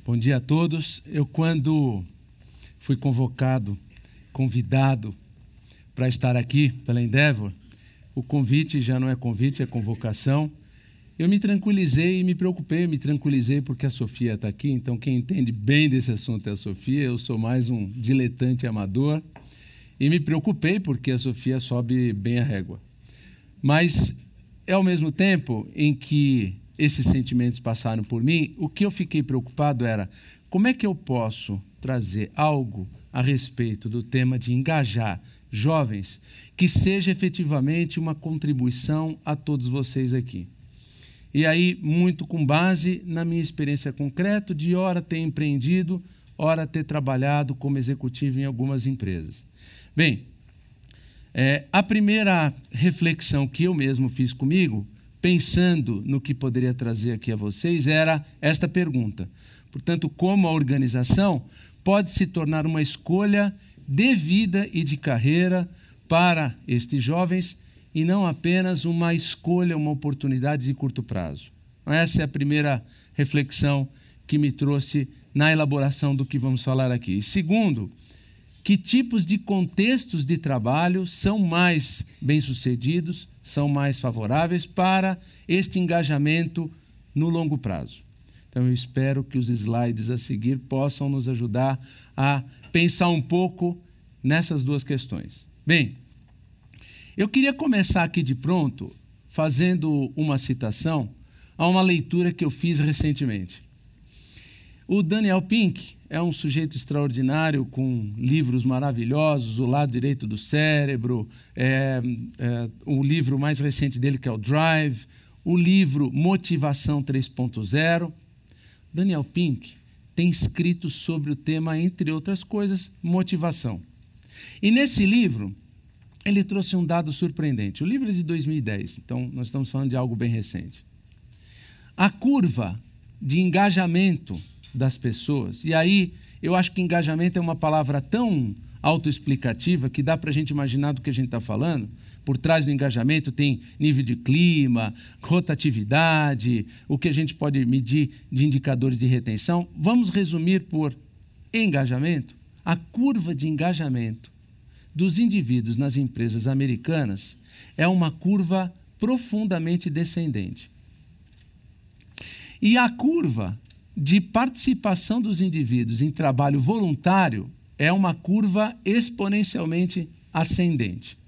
Bom dia a todos. Eu, quando fui convidado para estar aqui pela Endeavor, o convite já não é convite, é convocação. Eu me tranquilizei e me preocupei, porque a Sofia está aqui, então quem entende bem desse assunto é a Sofia, eu sou mais um diletante amador, e me preocupei porque a Sofia sobe bem a régua. Mas, ao mesmo tempo em que esses sentimentos passaram por mim, o que eu fiquei preocupado era como é que eu posso trazer algo a respeito do tema de engajar jovens que seja efetivamente uma contribuição a todos vocês aqui. E aí, muito com base na minha experiência concreta de ora ter empreendido, ora ter trabalhado como executivo em algumas empresas. Bem, a primeira reflexão que eu mesmo fiz comigo, pensando no que poderia trazer aqui a vocês, era esta pergunta. Portanto, como a organização pode se tornar uma escolha de vida e de carreira para estes jovens e não apenas uma escolha, uma oportunidade de curto prazo. Essa é a primeira reflexão que me trouxe na elaboração do que vamos falar aqui. E segundo, que tipos de contextos de trabalho são mais bem-sucedidos, são mais favoráveis para este engajamento no longo prazo. Então, eu espero que os slides a seguir possam nos ajudar a pensar um pouco nessas duas questões. Bem, eu queria começar aqui de pronto fazendo uma citação a uma leitura que eu fiz recentemente. O Daniel Pink é um sujeito extraordinário com livros maravilhosos, O Lado Direito do Cérebro, o livro mais recente dele que é o Drive, o livro Motivação 3.0. Daniel Pink tem escrito sobre o tema, entre outras coisas, motivação. E nesse livro, ele trouxe um dado surpreendente. O livro é de 2010, então nós estamos falando de algo bem recente. A curva de engajamento das pessoas, e aí eu acho que engajamento é uma palavra tão autoexplicativa que dá para a gente imaginar do que a gente está falando. Por trás do engajamento tem nível de clima, rotatividade, o que a gente pode medir de indicadores de retenção. Vamos resumir por engajamento. A curva de engajamento dos indivíduos nas empresas americanas é uma curva profundamente descendente. E a curva de participação dos indivíduos em trabalho voluntário é uma curva exponencialmente ascendente.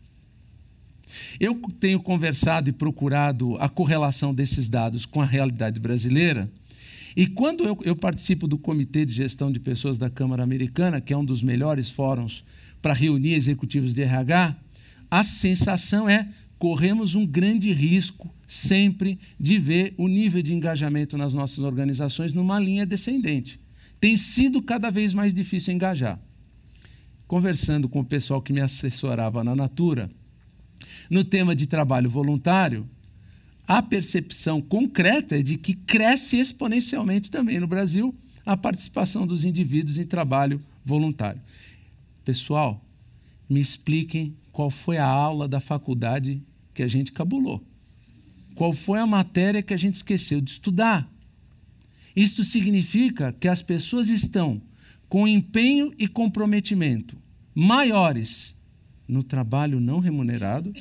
Eu tenho conversado e procurado a correlação desses dados com a realidade brasileira, e quando eu participo do Comitê de Gestão de Pessoas da Câmara Americana, que é um dos melhores fóruns para reunir executivos de RH, a sensação é corremos um grande risco sempre de ver o nível de engajamento nas nossas organizações numa linha descendente. Tem sido cada vez mais difícil engajar. Conversando com o pessoal que me assessorava na Natura, no tema de trabalho voluntário, a percepção concreta é de que cresce exponencialmente também no Brasil a participação dos indivíduos em trabalho voluntário. Pessoal, me expliquem qual foi a aula da faculdade que a gente cabulou. Qual foi a matéria que a gente esqueceu de estudar? Isto significa que as pessoas estão com empenho e comprometimento maiores no trabalho não remunerado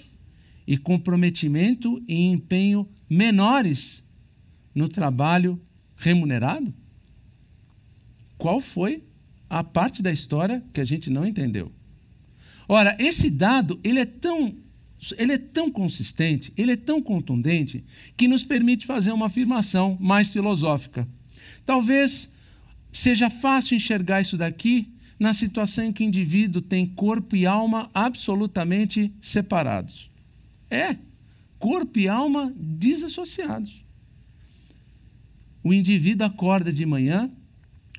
e comprometimento e empenho menores no trabalho remunerado? Qual foi a parte da história que a gente não entendeu? Ora, esse dado ele é tão consistente, ele é tão contundente, que nos permite fazer uma afirmação mais filosófica. Talvez seja fácil enxergar isso daqui na situação em que o indivíduo tem corpo e alma absolutamente separados. Corpo e alma desassociados. O indivíduo acorda de manhã,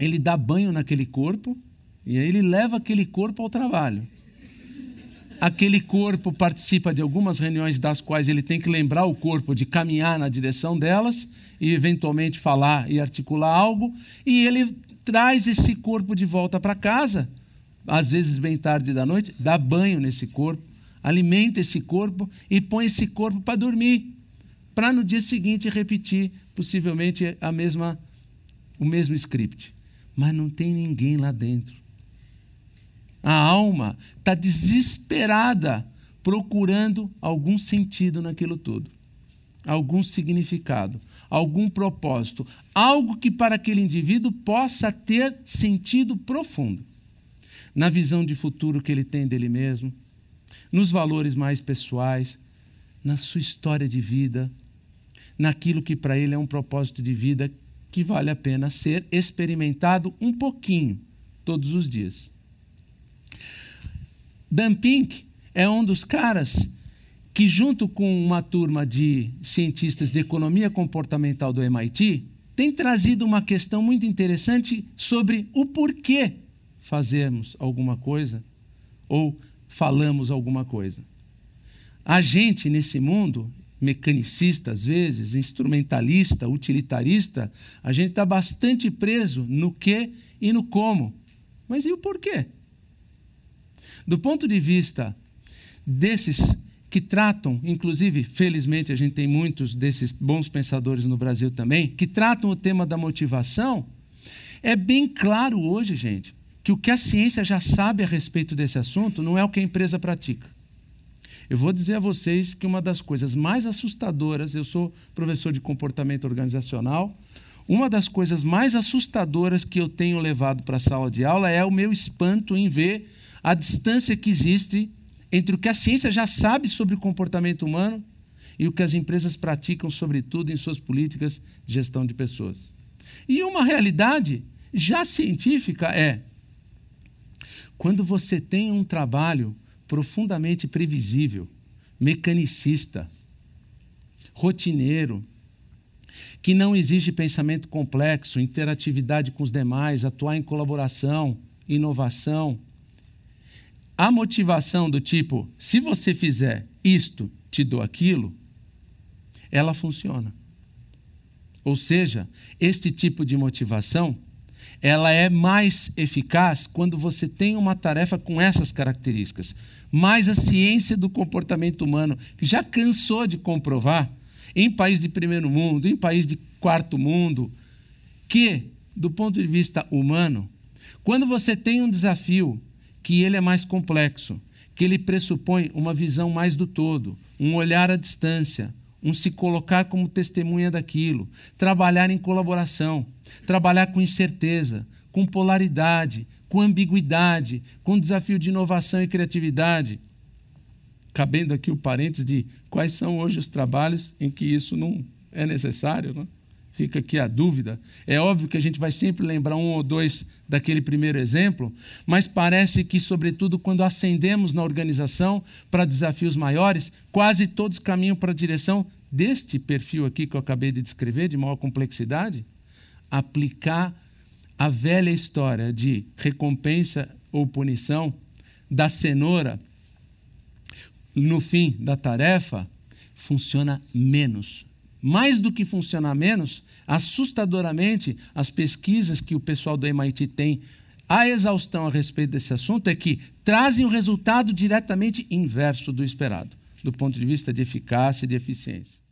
ele dá banho naquele corpo, e aí ele leva aquele corpo ao trabalho. Aquele corpo participa de algumas reuniões das quais ele tem que lembrar o corpo de caminhar na direção delas e, eventualmente, falar e articular algo, e ele traz esse corpo de volta para casa, às vezes bem tarde da noite, dá banho nesse corpo, alimenta esse corpo e põe esse corpo para dormir, para no dia seguinte repetir, possivelmente, o mesmo script. mas não tem ninguém lá dentro. A alma está desesperada procurando algum sentido naquilo tudo, algum significado, algum propósito, algo que para aquele indivíduo possa ter sentido profundo, na visão de futuro que ele tem dele mesmo, nos valores mais pessoais, na sua história de vida, naquilo que para ele é um propósito de vida que vale a pena ser experimentado um pouquinho, todos os dias. Dan Pink é um dos caras que, junto com uma turma de cientistas de economia comportamental do MIT, tem trazido uma questão muito interessante sobre o porquê fazemos alguma coisa ou falamos alguma coisa. A gente, nesse mundo, mecanicista às vezes, instrumentalista, utilitarista, a gente está bastante preso no que e no como. Mas e o porquê? Do ponto de vista desses que tratam, inclusive, felizmente a gente tem muitos desses bons pensadores no Brasil também, que tratam o tema da motivação, é bem claro hoje, gente, que o que a ciência já sabe a respeito desse assunto não é o que a empresa pratica. Eu vou dizer a vocês que uma das coisas mais assustadoras, eu sou professor de comportamento organizacional, uma das coisas mais assustadoras que eu tenho levado para a sala de aula é o meu espanto em ver a distância que existe entre o que a ciência já sabe sobre o comportamento humano e o que as empresas praticam, sobretudo em suas políticas de gestão de pessoas. E uma realidade já científica é, quando você tem um trabalho profundamente previsível, mecanicista, rotineiro, que não exige pensamento complexo, interatividade com os demais, atuar em colaboração, inovação, a motivação do tipo, se você fizer isto, te dou aquilo, ela funciona. Ou seja, este tipo de motivação, ela é mais eficaz quando você tem uma tarefa com essas características. Mas a ciência do comportamento humano, que já cansou de comprovar, em país de primeiro mundo, em país de quarto mundo, que, do ponto de vista humano, quando você tem um desafio que ele é mais complexo, que ele pressupõe uma visão mais do todo, um olhar à distância, um se colocar como testemunha daquilo, trabalhar em colaboração, trabalhar com incerteza, com polaridade, com ambiguidade, com desafio de inovação e criatividade. Cabendo aqui o parênteses de quais são hoje os trabalhos em que isso não é necessário, né? Fica aqui a dúvida. É óbvio que a gente vai sempre lembrar um ou dois daquele primeiro exemplo, mas parece que, sobretudo, quando ascendemos na organização para desafios maiores, quase todos caminham para a direção deste perfil aqui que eu acabei de descrever, de maior complexidade, aplicar a velha história de recompensa ou punição da cenoura no fim da tarefa, funciona menos. Mais do que funcionar menos, assustadoramente, as pesquisas que o pessoal do MIT tem a exaustão a respeito desse assunto é que trazem o resultado diretamente inverso do esperado, do ponto de vista de eficácia e de eficiência.